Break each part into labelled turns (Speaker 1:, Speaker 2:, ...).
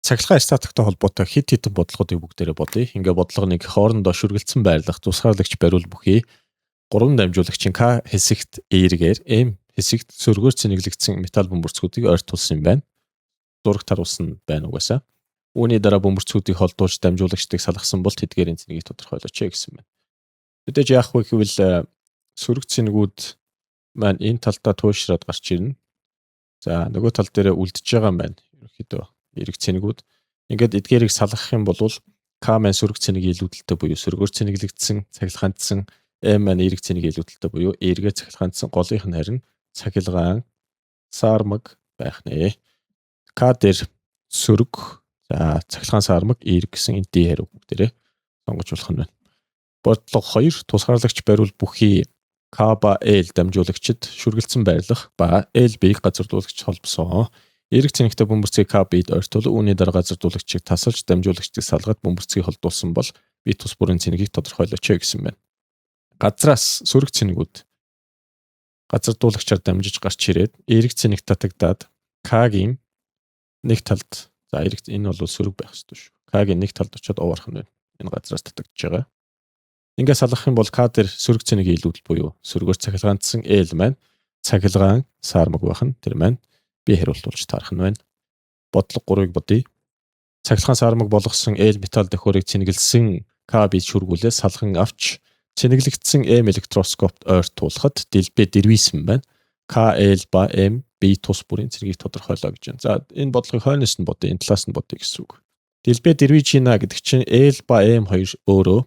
Speaker 1: Цахилгаан статиктэй холбоотой хэд хэдэн бодлогуудыг бүгдээрээ бодъё. Ингээ бодлогыг хоорондоо шүргэлцэн байрлах тусгаарлагч бариул бүхий 3 дамжуулагчийн К хэсэгт эергээр М хэсэгт сөргөөр цэнэглэгдсэн металл бөмбөрцгүүдийг ойртуулсан юм байна. Зурагт харуулсан байна угаасаа. Үүний дараа бөмбөрцгүүдийг холдуулж дамжуулагчдыг салгасан бол тэдгээрийн цэнийг тодорхойлооч гэсэн байна. Мэдээж яах вэ гэвэл сөрөг цэнэгүүд маань энэ талдаа туушраад гарч ирнэ. За нөгөө тал дээр үлдэж байгаа юм байна. Ерөнхийдөө эрэг цэнэгүүд. Ингээд эдгээрийг салгах юм бол К маань сөрөг цэнийг илүүдэлтэй буюу сөргөөр цэнэглэгдсэн, цахилгаандсан, М маань эрэг цэнийг илүүдэлтэй буюу эргээ цахилгаандсан, голынх нь харин цахилгаан саармаг байх нэ. К дээр сөрөг, за цахилгаан саармаг, эрэг гэсэн энэ D хариу бүгдээрээ сонгож болох нь байна. Бодлого 2 тусгаарлагч бариул бүхий К ба Л дамжуулагчид шүргэлцэн байрлах ба Л-Б-ийг газардуулагч холбосон. Эрэг цэнэгтэй бөмбөрцгийг К-Б-д ойртуул, үүний дараа газардуулагчийг тасалж дамжуулагчдыг салгаад бөмбөрцгийг холдуулсан бол B тус бүрийн цэнийг тодорхойлооч гэсэн байна. Газраас сөрөг цэнэгүүд газардуулагчаар дамжиж гарч ирээд эрэг цэнэг татагдаад К-гийн нэг талд, за эрэг энэ бол сөрөг байх ёстой шүү. К-гийн нэг талд очиод овоорох нь байна. Энэ газраас татагдж байгаа. Ингээд салгах юм бол К дээр сөрөг цэнийг илүүдэл буюу сөргөөр цахилгаандсан Л маань цахилгаан саармаг байх нь тэр маань B хариултуулж таарах нь байна. Бодлого 3-ыг бодъё. Цахилгаан саармаг болгосон Л металл дохиорыг цэнэглэсэн К-Б шүргүүлээ салган авч цэнэглэгдсэн М электроскопт ойртуулахад дэлбээ дэрвийсэн байна. К-Л ба М B тус бүрийн цэнийг тодорхойлоо гэж байна. За энэ бодлогыг хойноос нь бодъё, энэ талаас нь бодъё гэсэн үг. Дэлбээ дэрвийж гинэ гэдэг чинь Л ба М хоёр өөрөө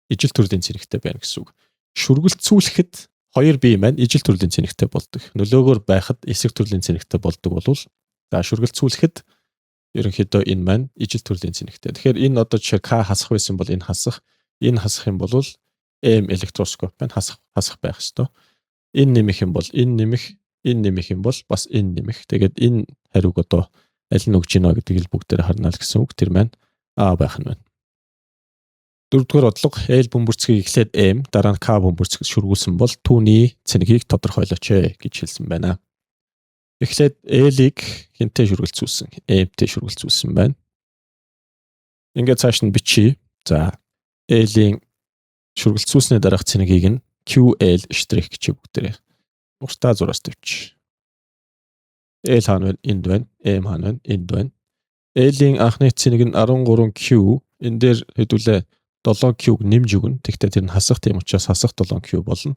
Speaker 1: ижил төрлийн цэнэгтэй байна гэсэн үг. Шүргэлцүүлэхэд 2B маань ижил төрлийн цэнэгтэй болдог. Нөлөөгөөр байхад эсрэг төрлийн цэнэгтэй болдог болвол за шүргэлцүүлэхэд ерөнхийдөө энэ маань ижил төрлийн цэнэгтэй. Тэгэхээр энэ одоо жишээ К хасах байсан бол энэ хасах, энэ хасах юм бол М электроскоп маань хасах байх ёстой. Энэ нэмэх юм бол энэ нэмэх, энэ нэмэх юм бол бас энэ нэмэх. Тэгээд энэ хариуг одоо аль нь өгч гинэ гэдгийг л бүгдээр харна л гэсэн үг. Тэр маань А байх нь байна. Дөрөвдүгээр бодлого Л бөмбөрцгийг эхлээд М дараа нь К бөмбөрцөг шүргүүлсэн бол түүний цэнийг тодорхойлооч гэж хэлсэн байна. Эхлээд Л-ийг хинтээ шүргэлцүүлсэн, М-тэй шүргэлцүүлсэн байна. Ингээд цааш нь бичиж. За Л-ийн шүргэлцүүлсний дараах цэнийг нь QL' гэж бүгдээрээ уртаа зураас тавьчих. Л хаана байна? Энд байна. М хаана байна? Энд байна. Л-ийн анхны цэнийг нь 13Q энэ дээр хэдүүлээ 7Q-г нэмж өгнө. Тэгвэл тэр нь хасах, тийм учраас хасах 7Q болно.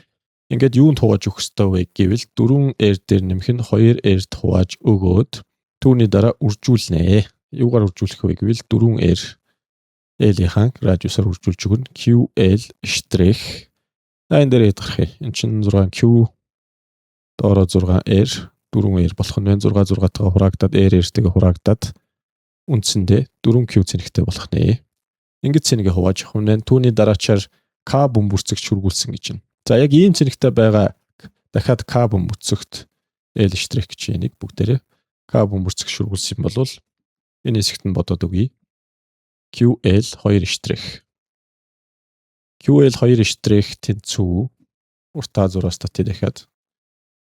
Speaker 1: Ингээд юунд хувааж өгөх ёстой вэ гэвэл 4R дээр нэмэх нь 2R-д хувааж өгөөд түүний дараа үржүүлнэ. Юугаар үржүүлэх вэ гэвэл 4R L-ийн радиусаар үржүүлж өгнө. QL'. Энэ дээр хэд гарах юм? Энд чинь 6Q доороо 6R 4R болох нь 6 6-тайгаа хураагдаад R-тэй хураагдаад үндсэндээ 4Q цэнэгтэй болох нэ. Ингээд цэнийг хувааж авах нь түүний дараачаар К бөмбөрцөг шүргүүлсэн гэж байна. За яг ийм цэнэгтэй байгаа дахиад К бөмбөрцөгт L' гэж энийг бүгдээрээ К бөмбөрцөг шүргүүлсэн бол энэ хэсэгт нь бодоод өгье. QL'. QL'2' тэнцүү уртаа зураас татъя дахиад.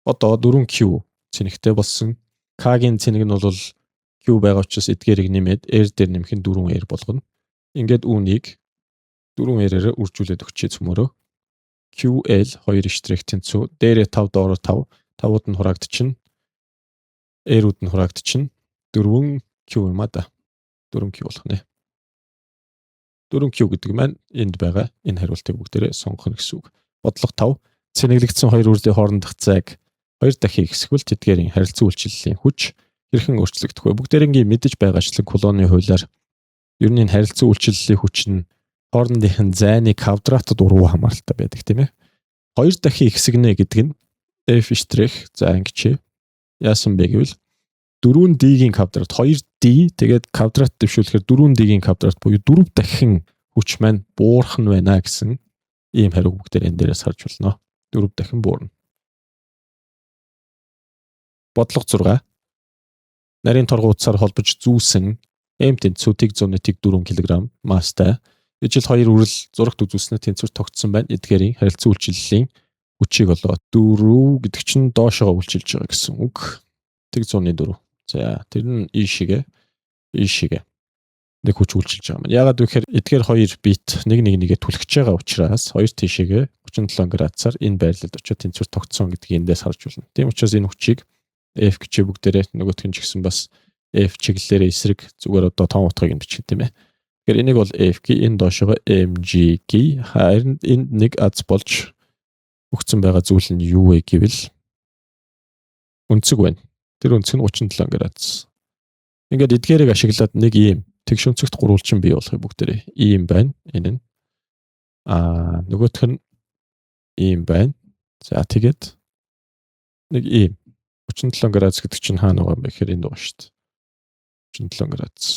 Speaker 1: Одоо 4Q цэнэгтэй болсон. К-гийн цэнэг нь бол Q байгаа учраас эдгээрийг нэмээд R дээр нэмэх нь 4R болгоно. Ингээд үүнийг 4R-ээр үржүүлээд өгчээ цөмөрөө. QL'2' тэнцүү дээрээ 5 доороо 5. 5-ууд нь хураагдчихна. R-ууд нь хураагдчихна. 4Q юм а да. 4Q болох нэ. 4Q гэдэг маань энд байгаа энэ хариултыг бүгдээрээ сонгох гэсэн үг. Бодлого 5 цэнэглэгдсэн хоёр үрлийн хоорондох зайг 2 дахин ихсгвэл тэдгээрийн харилцан үйлчлэлийн хүч хэрхэн өөрчлөгдөх вэ? Бүгдээрингийн мэдэж байгаачлан Кулоны хуулиар ер нь харилцан үйлчлэлийн хүч нь хоорондын зайны квадратад уруу хамааралтай байдаг тийм ээ. 2 дахин ихсгэнэ гэдэг нь F' за ингэж яасан бэ гэвэл 4D-ийн квадрат 2D тэгээд квадрат дэвшүүлэхээр 4D-ийн квадрат буюу 4 дахин хүч маань буурах нь байна гэсэн ийм хариу бүгдээр энэ дээрээс харж болно. 4 дахин буурна. Бодлого 6 нарийн торгууцаар холбож зүүсэн М тэнцвүүдийг 104 кг масстай ижил 2 үрэл зурагт үзүүлснээр тэнцвэр тогтсон байна. Эдгээрийн харилцан үйлчлэлийн хүчийг болоо 4 гэдэг чинь доошоо үйлчилж байгаа гэсэн үг. Тэг 104. За тэр нь ийшээгээ нэг хүч үйлчилж байгаа юм. Яагаад гэвэл эдгээр хоёр бит нэгээ түлхэж байгаа учраас хоёр тийшээгээ 37 градусаар энэ байрлалд очиод тэнцвэр тогтсон гэдгийг эндээс харж байна. Тийм учраас энэ хүчийг F гэж бүгдээрээ нөгөөх нь ч гэсэн бас F чиглэлээрээ эсрэг зүгээр одоо том утгыг нь бичдэг тийм ээ. Тэгэхээр энийг бол F гээ энэ доошоо mg гээ харин энд нэг аз болж өгсөн байгаа зүйл нь юу вэ гэвэл өнцөг байна. Тэр өнцөг нь 37 градус. Ингээд эдгээрийг ашиглаад нэг ийм тэгш өнцөгт гурвалжин бий болохыг бүгдээрээ ийм байна. Энэ нь нөгөөх нь ийм байна. За тэгээд нэг ийм 37 градус гэдэг чинь хаана байгаа юм бэ гэхээр энд байгаа шүү дээ. 37 градус.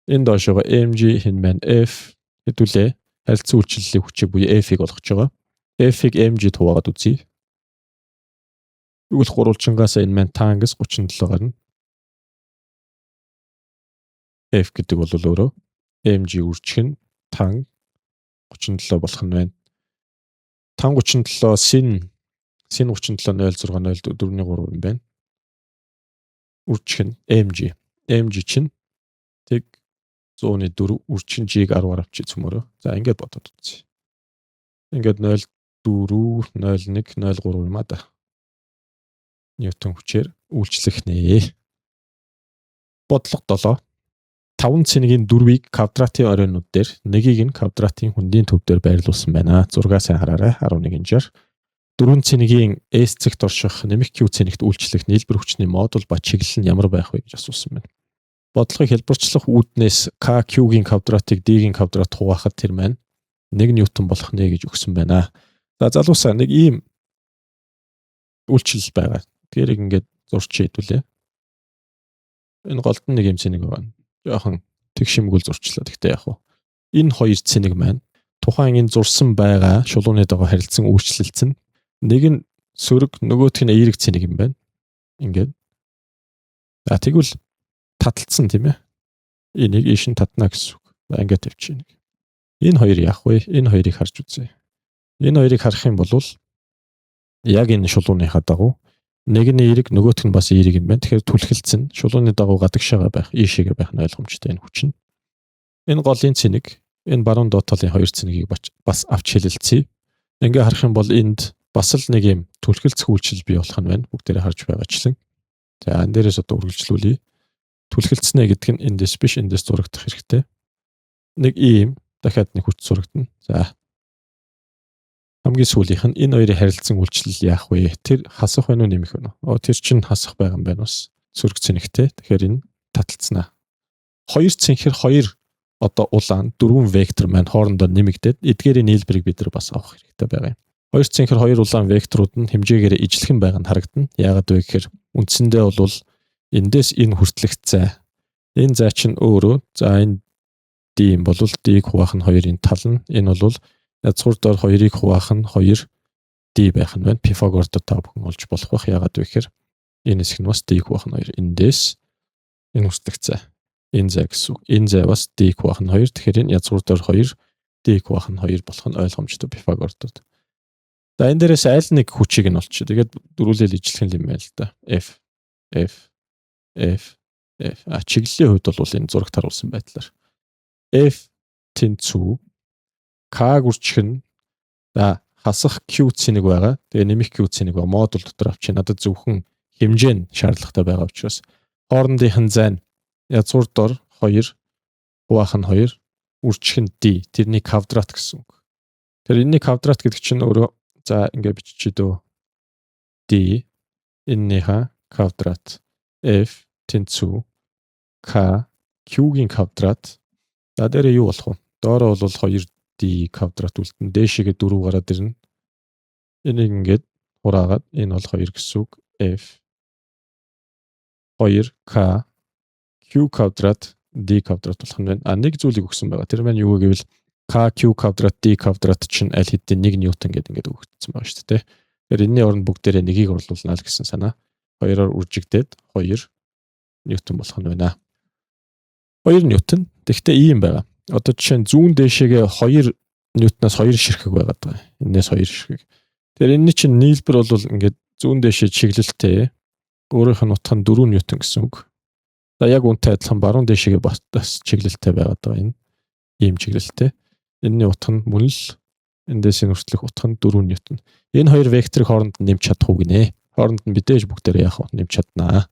Speaker 1: Энэ доошоо mg хин маань F хэдүүлээ харилцан үйлчлэлийн хүчийг буюу F-ийг олгож байгаа. F-ийг mg-д хуваагаад үзье. Тэгвэл гурвалжингаас энэ маань тангас 37 гарна. F гэдэг бол өөрөө mg үржих нь тан 37 болох нь байна. Тан 37 sin 37 0.604.3 юм байна. Үржих нь mg. mg чинь тэг 104 үржих нь g-г 10-аар авчиж цөмөрөө. За ингээд бодоод үзье. Ингээд 0.4 0.1 0.3 юм а да. Ньютон хүчээр үйлчлэх нэ. Бодлого 7. 5 цэнигийн 4-ийг квадратын оройнууд дээр нэгийг нь квадратын хүндийн төв дээр байрлуулсан байна. Зургаа сайн хараарай. 11-р. 4 цэнигийн S цэгт орших нэмэх Q цэнэгт үйлчлэх нийлбэр хүчний модуль ба чиглэл нь ямар байх вэ гэж асуусан байна. Бодлогыг хэлбэрчлэх үүднээс K Q-гийн квадратыг D-гийн квадрат хуваахад тэр маань 1 ньютон болох нэ гэж өгсөн байна. За залуусаа нэг ийм үйлчлэл байгаа. Тэрийг ингээд зурч хийдүүлээ. Энэ голд нэг юм цэник байна. Жохон тэгшимгүүл зурчлаа. Гэхдээ яг хуу энэ хоёр цэник маань тухайн энэ зурсан байгаа шулуунуудаа харилцан үйлчлэлцэн нэг нь сөрөг нөгөөх нь эерэг цэник юм байна. Ингээд. За тэгвэл таталцсан тийм ээ. Энийг ийш нь татна гэсэн үг. Ингээд тавьчих нэг. Энэ хоёр яах вэ? Энэ хоёрыг харж үзье. Энэ хоёрыг харах юм бол яг энэ шулууныхаа дагуу нэг нь эерэг нөгөөх нь бас эерэг юм байна. Тэгэхээр түлхэлцэн шулууны дагуу гадагшаага байх, ийшээгээ байх нь ойлгомжтой энэ хүч нь. Энэ голын цэник, энэ баруун доод талын хоёр цэнигийг бас авч хэлэлцээ. Ингээ харах юм бол энд бас л нэг юм түлхэлцэх үйлчлэл бий болох нь байна. Бүгдээрээ харж байгаачлан. За энэ дээрээс одоо үргэлжлүүлье. Түлхэлцэнэ гэдэг нь эндээс биш, эндээс зурагдах хэрэгтэй. Нэг ийм дахиад нэг хүч зурагдана. За хамгийн сүүлийнх нь энэ хоёрын харилцан үйлчлэл яах вэ? Тэр хасах байна уу нэмэх байна уу? Тэр чинь хасах байгаа юм байна бас. Сөрөг цэнэгтэй. Тэгэхээр энэ таталцнаа. Хоёр цэнхэр хоёр одоо улаан дөрвөн вектор маань хоорондоо нэмэгдээд эдгээрийн нийлбэрийг бид нар бас авах хэрэгтэй байгаа юм. Хоёр цэнхэр хоёр улаан векторууд нь хэмжээгээр ижилхэн байгаа нь харагдана. Яагаад вэ гэхээр үндсэндээ бол эндээс энэ хүртэлх зай. Энэ зай чинь өөрөө за энэ D юм бол D-г хуваах нь 2-ын тал нь. Энэ бол язгуур доор 2-ыг хуваах нь 2D байх нь байна. Пифагордод та бүхэн олж болох бах. Яагаад вэ гэхээр энэ хэсэг нь бас D-г хуваах нь 2. Эндээс энэ хүртэлх зай. Энэ зай гэсэн үг. Энэ зай бас D-г хуваах нь 2. Тэгэхээр энэ язгуур доор 2 D-г хуваах нь 2 болох нь ойлгомжтой Пифагордод. За энэ дээрээс аль нэг хүчийг нь олчих. Тэгээд дөрүүлэл ижилхэн юм байна л да. F. Чиглэлийн хувьд бол энэ зурагт харуулсан байдлаар F тэнцүү K гүрчих нь за хасах Q цэник байгаа. Тэгээ нэмэх Q цэник ба модуль дотор авчих. Надад зөвхөн хэмжээ нь шаардлагатай байгаа учраас хоорондынх нь зай нь язгуур дор 2 хуваах нь 2 үржих нь D. Тэрний квадрат гэсэн үг. Тэр энэний квадрат гэдэг чинь өөрөө за ингээд биччихээ дөө. D эннийхээ квадрат F тэнцүү K Q-гийн квадрат. За дээрээ юу болох вэ? Доороо бол 2D квадрат үлдэн. Дээшээгээ 4 гараад ирнэ. Энийг ингээд хураагаад энэ бол 2 гэсэн үг. F 2K Q квадрат D квадрат болох нь байна. Нэг зүйлийг өгсөн байгаа. Тэр маань юу гэвэл K Q квадрат D квадрат чинь аль хэдийн 1 ньютон гэдэг ингээд өгөгдсөн байгаа шүү дээ. Тэгэхээр энэний оронд бүгдээрээ нэгийг орлуулна л гэсэн санаа. 2-оор үржигдээд 2 ньютон болох нь байна. 2 ньютон. Тэгэхдээ ийм байгаа. Одоо жишээ нь зүүн дээшээгээ 2 ньютоноос 2 ширхэг байгаад байгаа. Энээс 2 ширхэг. Тэгэхээр энэний чинь нийлбэр бол ингээд зүүн дээшээ чиглэлтэй өөрийнх нь утга нь 4 ньютон гэсэн үг. За яг үнтэй адилхан баруун дэшигээ бас чиглэлтэй байгаад байгаа энэ. Ийм чиглэлтэй. Энэний утга нь мөн л эндээс хүртэлх утга нь 4 ньютон. Энэ хоёр векторыг хооронд нь нэмж чадах уу гинэ. Хооронд нь мэдээж бүгдээрээ яах вэ? Нэмж чаднаа.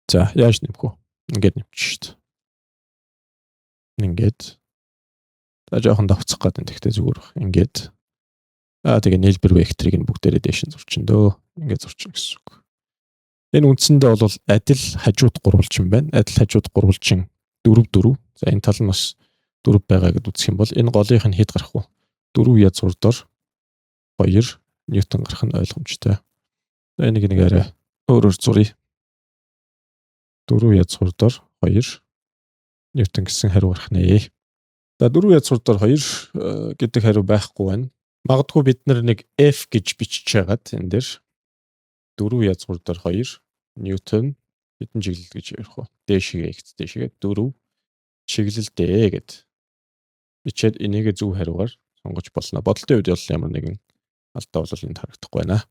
Speaker 1: За яаж нэмэх вэ? Ингээд нэмчих шүү дээ. Ингээд. За жоохон давцах гэдэг нь тэгтээ зүгээр баг. Ингээд. Тэгээ нийлбэр векторыг нь бүгдээрээ дээш нь зурчиндөө. Ингээд зурчин гэсэн үг. Энэ үндсэндээ бол адил хажууд гурвалжин байна. Адил хажууд гурвалжин 4. За энэ тал нь бас 4 байгаа гэдээ үзэх юм бол энэ голынх нь хэд гарах вэ? 4 язгуурдор 2 ньютон гарах нь ойлгомжтой. За энийг нэг арай өөрөөр зуръя. 4 язгуурдор 2 ньютон гэсэн хариу гарах нэ. За 4 язгуурдор 2 гэдэг хариу байхгүй байна. Магадгүй бид нэг F гэж бичиж байгаад энэ дээр 4 язгуурдор 2 ньютон хэдэн чиглэл гэж ярих вэ? Дээшгээ 4 чиглэлдээ гэд бичээд энийг зөв хариугаар сонгож болно. Бодолтой үед бол ямар нэгэн алдаа бол энд харагдахгүй байна.